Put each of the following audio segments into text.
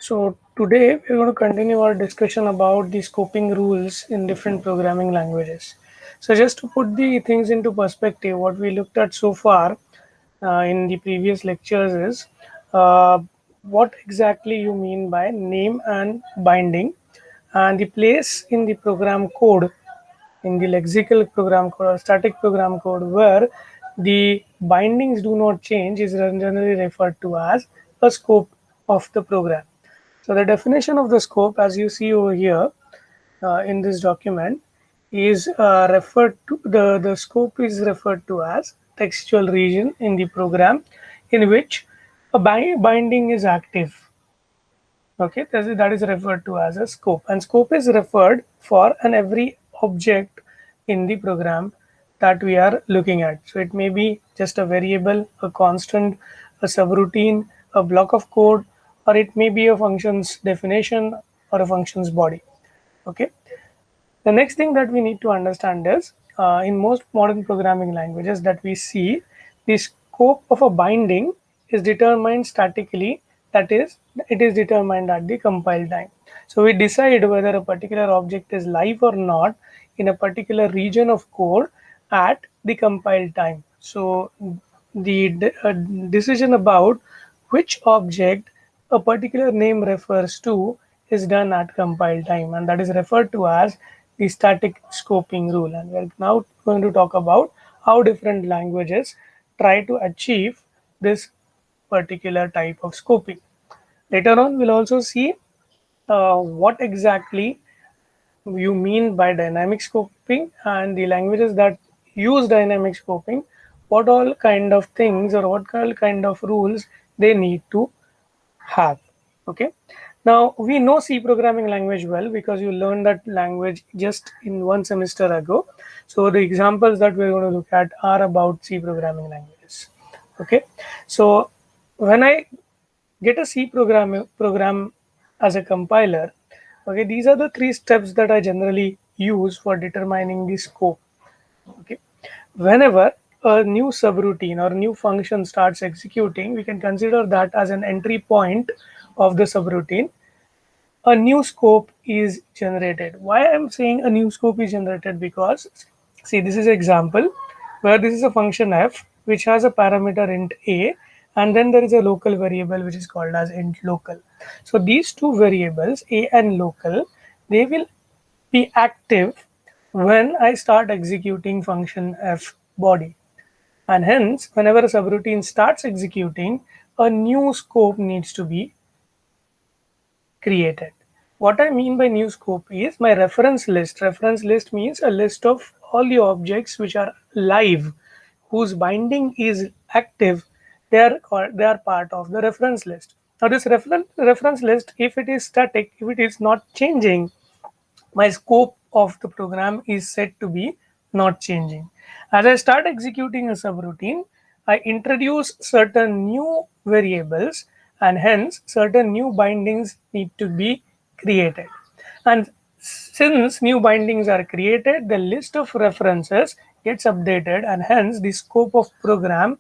So today we're going to continue our discussion about the scoping rules in different programming languages. So just to put the things into perspective, what we looked at so far in the previous lectures is what exactly you mean by name and binding, and the place in the program code, in the lexical program code or static program code, where the bindings do not change is generally referred to as a scope of the program. So the definition of the scope, as you see over here in this document, is referred to the scope is referred to as textual region in the program in which a binding is active. Okay, that is referred to as a scope, and scope is referred for and every object in the program that we are looking at. So it may be just a variable, a constant, a subroutine, a block of code, or it may be a function's definition or a function's body. Okay, the next thing that we need to understand is in most modern programming languages that we see, the scope of a binding is determined statically, that is, it is determined at the compile time. So we decide whether a particular object is live or not in a particular region of code at the compile time. So the decision about which object a particular name refers to is done at compile time, and that is referred to as the static scoping rule. And we're now going to talk about how different languages try to achieve this particular type of scoping. Later on, we'll also see what exactly you mean by dynamic scoping, and the languages that use dynamic scoping, what all kind of things or what all kind of rules they need to have. Okay, now we know C programming language well because you learned that language just in one semester ago. So the examples that we're going to look at are about C programming languages. Okay, so when I get a C program as a compiler, okay, these are the three steps that I generally use for determining the scope. Okay, whenever a new subroutine or new function starts executing, we can consider that as an entry point of the subroutine. A new scope is generated. Why I'm saying a new scope is generated? Because see, this is an example where this is a function f which has a parameter int a, and then there is a local variable which is called as int local. So these two variables a and local, they will be active when I start executing function f body, and hence whenever a subroutine starts executing, a new scope needs to be created. What I mean by new scope is my reference list. Reference list means a list of all the objects which are live, whose binding is active. They are part of the reference list. Now this reference list, if it is static, if it is not changing, my scope of the program is set to be not changing. As I start executing a subroutine, I introduce certain new variables, and hence certain new bindings need to be created. And since new bindings are created, the list of references gets updated, and hence the scope of program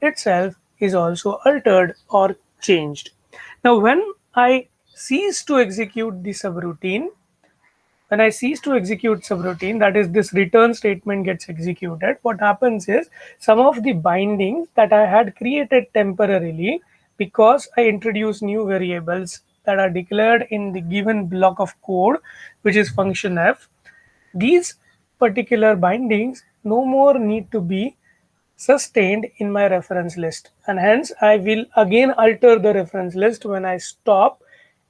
itself is also altered or changed. Now, when I cease to execute the subroutine, when I cease to execute subroutine, that is, this return statement gets executed, what happens is some of the bindings that I had created temporarily, because I introduce new variables that are declared in the given block of code, which is function f, these particular bindings no more need to be sustained in my reference list, and hence I will again alter the reference list when I stop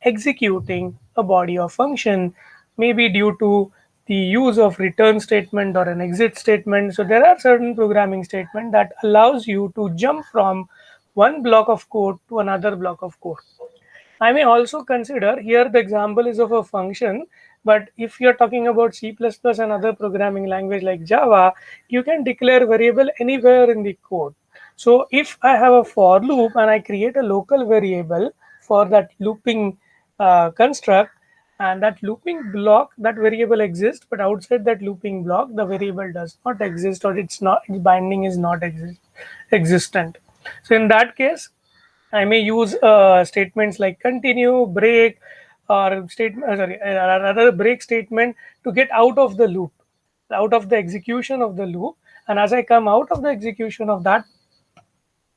executing a body of function, maybe due to the use of return statement or an exit statement. So there are certain programming statement that allows you to jump from one block of code to another block of code. I may also consider here the example is of a function, but if you're talking about C++ and other programming language like Java, you can declare variable anywhere in the code. So if I have a for loop and I create a local variable for that looping construct, and that looping block, that variable exists, but outside that looping block the variable does not exist, or its binding is not existent. So in that case, I may use statements like continue, break, or rather break statement to get out of the loop, out of the execution of the loop. And as I come out of the execution of that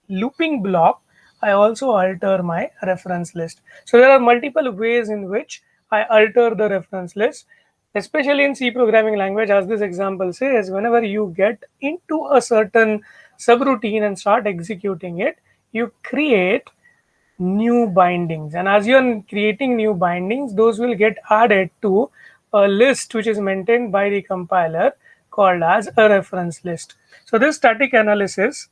looping block, I also alter my reference list. So there are multiple ways in which I alter the reference list, especially in C programming language. As this example says, whenever you get into a certain subroutine and start executing it, you create new bindings, and as you're creating new bindings, those will get added to a list which is maintained by the compiler called as a reference list. So this static analysis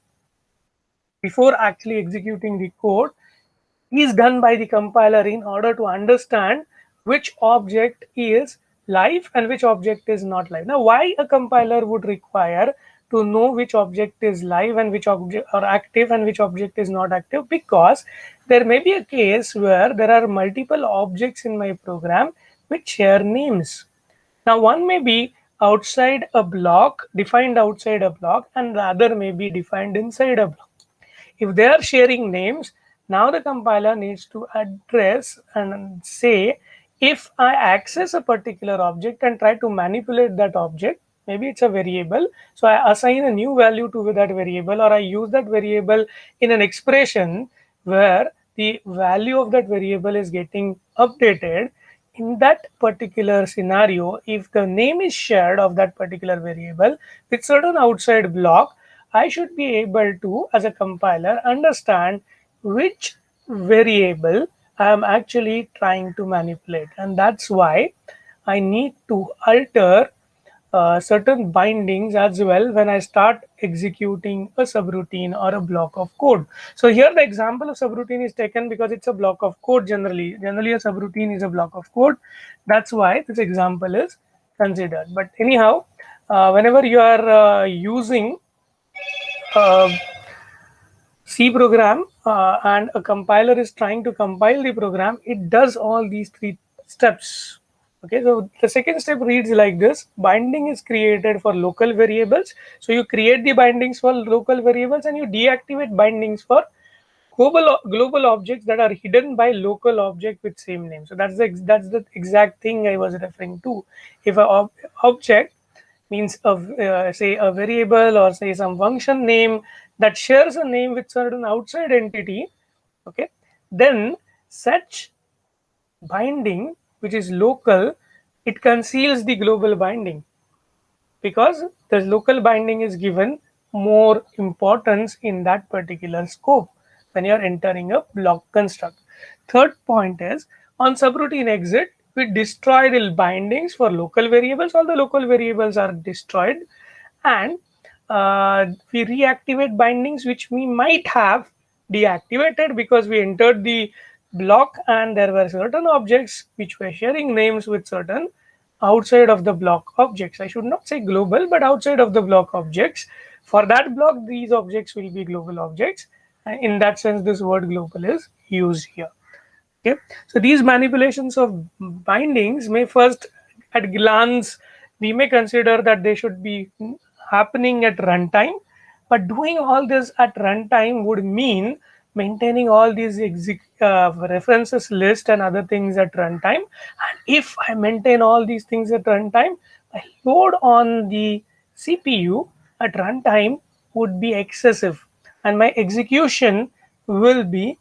before actually executing the code is done by the compiler in order to understand which object is live and which object is not live. Now, why a compiler would require to know which object is live and which object are active and which object is not active? Because there may be a case where there are multiple objects in my program which share names. Now, one may be outside a block, defined outside a block, and the other may be defined inside a block. If they are sharing names, now the compiler needs to address and say, if I access a particular object and try to manipulate that object, maybe it's a variable, so I assign a new value to that variable, or I use that variable in an expression where the value of that variable is getting updated. In that particular scenario, if the name is shared of that particular variable with certain outside block, I should be able to, as a compiler, understand which variable I am actually trying to manipulate. And that's why I need to alter certain bindings as well when I start executing a subroutine or a block of code. So here the example of subroutine is taken because it's a block of code generally. Generally a subroutine is a block of code. That's why this example is considered. But anyhow, whenever you are using C program and a compiler is trying to compile the program, it does all these three steps. Okay, so the second step reads like this: binding is created for local variables. So you create the bindings for local variables and you deactivate bindings for global objects that are hidden by local object with same name. So that's the exact thing I was referring to. If a object means say a variable or say some function name that shares a name with certain outside entity, okay, then such binding which is local, it conceals the global binding, because the local binding is given more importance in that particular scope when you're entering a block construct. Third point is, on subroutine exit, we destroy the bindings for local variables. All the local variables are destroyed, and we reactivate bindings which we might have deactivated because we entered the block and there were certain objects which were sharing names with certain outside of the block objects. I should not say global, but outside of the block objects. For that block, these objects will be global objects. And in that sense, this word global is used here. Okay, so these manipulations of bindings may first, at glance, we may consider that they should be happening at runtime, but doing all this at runtime would mean maintaining all these references list and other things at runtime. And if I maintain all these things at runtime, my load on the CPU at runtime would be excessive, and my execution will be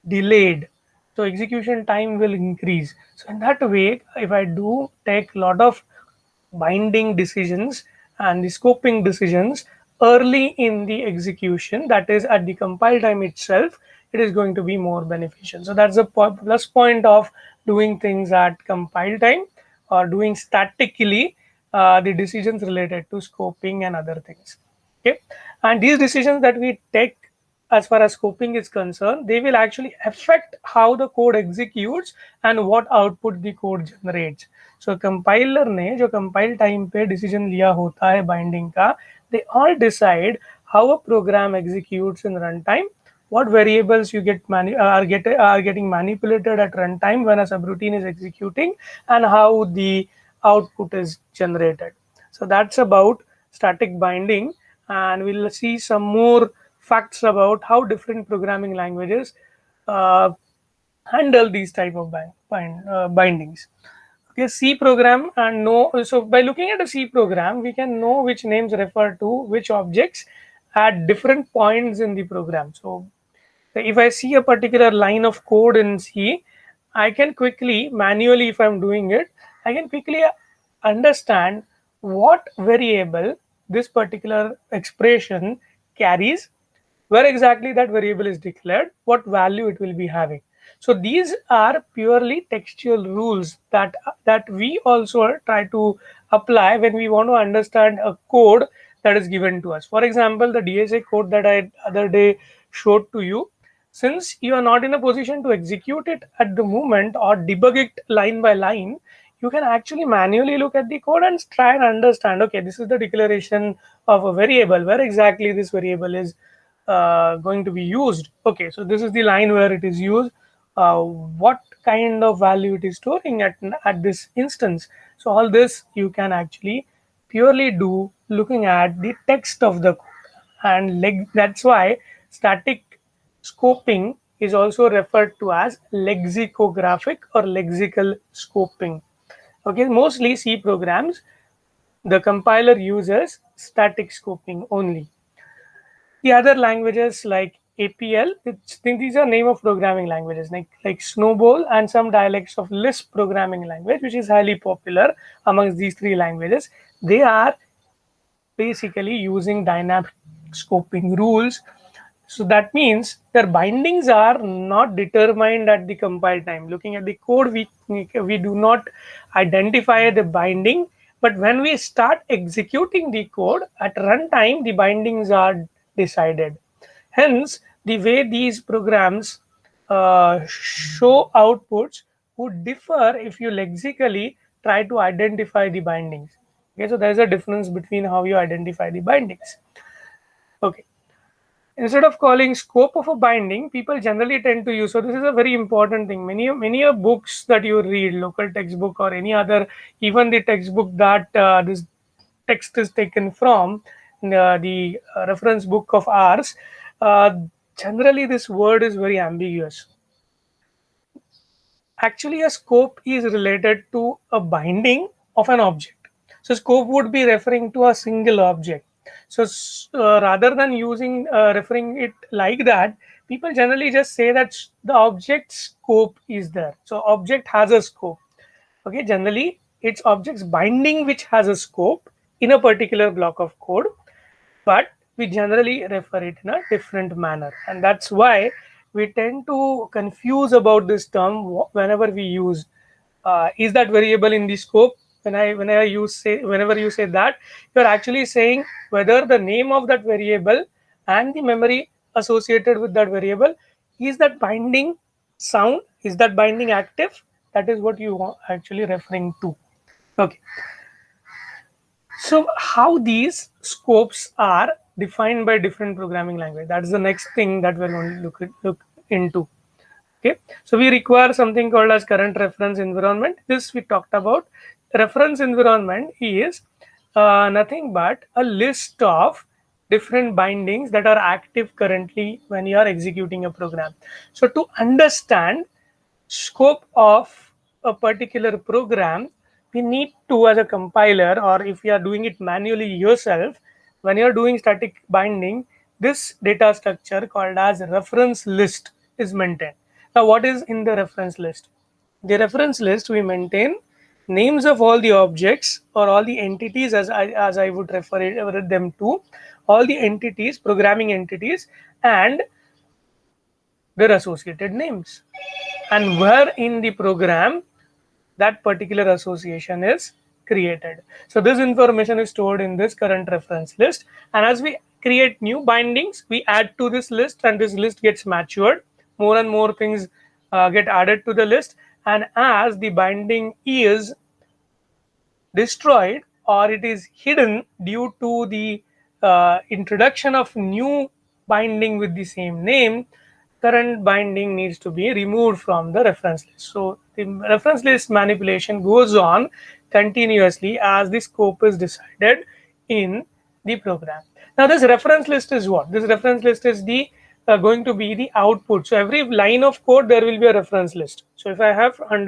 delayed, so execution time will increase. So in that way, if I do take a lot of binding decisions and the scoping decisions early in the execution, that is at the compile time itself, it is going to be more beneficial. So that's a plus point of doing things at compile time or doing statically the decisions related to scoping and other things. Okay, and these decisions that we take as far as scoping is concerned, they will actually affect how the code executes and what output the code generates. So compiler ने जो compile time पे decision लिया होता है binding का, they all decide how a program executes in runtime, what variables you are getting manipulated at runtime when a subroutine is executing, and how the output is generated. So that's about static binding, and we'll see some more facts about how different programming languages handle these type of bindings. Okay, C program and know. So by looking at a C program, we can know which names refer to which objects at different points in the program. So if I see a particular line of code in C, I can quickly, manually, if I'm doing it, I can quickly understand what variable this particular expression carries, where exactly that variable is declared, what value it will be having. So these are purely textual rules that we also try to apply when we want to understand a code that is given to us. For example, the DSA code that I other day showed to you, since you are not in a position to execute it at the moment or debug it line by line, you can actually manually look at the code and try and understand, okay, this is the declaration of a variable, where exactly this variable is going to be used. Okay, so this is the line where it is used, what kind of value it is storing at this instance. So all this you can actually purely do looking at the text of the code. And that's why static scoping is also referred to as lexicographic or lexical scoping. Okay, mostly C programs, the compiler uses static scoping only. The other languages like APL, these are name of programming languages like Snowball and some dialects of Lisp programming language, which is highly popular amongst these three languages. They are basically using dynamic scoping rules. So that means their bindings are not determined at the compile time. Looking at the code, we do not identify the binding, but when we start executing the code at runtime, the bindings are decided. Hence, the way these programs show outputs would differ if you lexically try to identify the bindings. Okay, so there's a difference between how you identify the bindings. Okay. Instead of calling scope of a binding, people generally tend to use. So this is a very important thing. Many of books that you read, local textbook or any other, even the textbook that this text is taken from, the reference book of ours, uh, generally this word is very ambiguous. Actually, a scope is related to a binding of an object. So scope would be referring to a single object. So rather than using referring it like that, people generally just say that the object scope is there. So object has a scope. Okay, generally it's object's binding which has a scope in a particular block of code, but we generally refer it in a different manner, and that's why we tend to confuse about this term whenever we use is that variable in the scope. Whenever you say that, you're actually saying whether the name of that variable and the memory associated with that variable, is that binding sound, is that binding active, that is what you are actually referring to. Okay, so how these scopes are defined by different programming language, that's the next thing that we're going to look into. Okay, so we require something called as current reference environment. This we talked about. Reference environment is nothing but a list of different bindings that are active currently when you are executing a program. So to understand scope of a particular program, we need to, as a compiler, or if you are doing it manually yourself, when you are doing static binding, this data structure called as reference list is maintained. Now what is in the reference list? The reference list, we maintain names of all the objects or all the entities, as I would refer them to, all the entities, programming entities, and their associated names, and where in the program that particular association is created. So this information is stored in this current reference list, and as we create new bindings, we add to this list, and this list gets matured. More and more things get added to the list, and as the binding is destroyed or it is hidden due to the introduction of new binding with the same name, current binding needs to be removed from the reference list. So the reference list manipulation goes on continuously as the scope is decided in the program. Now this reference list is what? This reference list is the going to be the output. So every line of code there will be a reference list. So if I have 100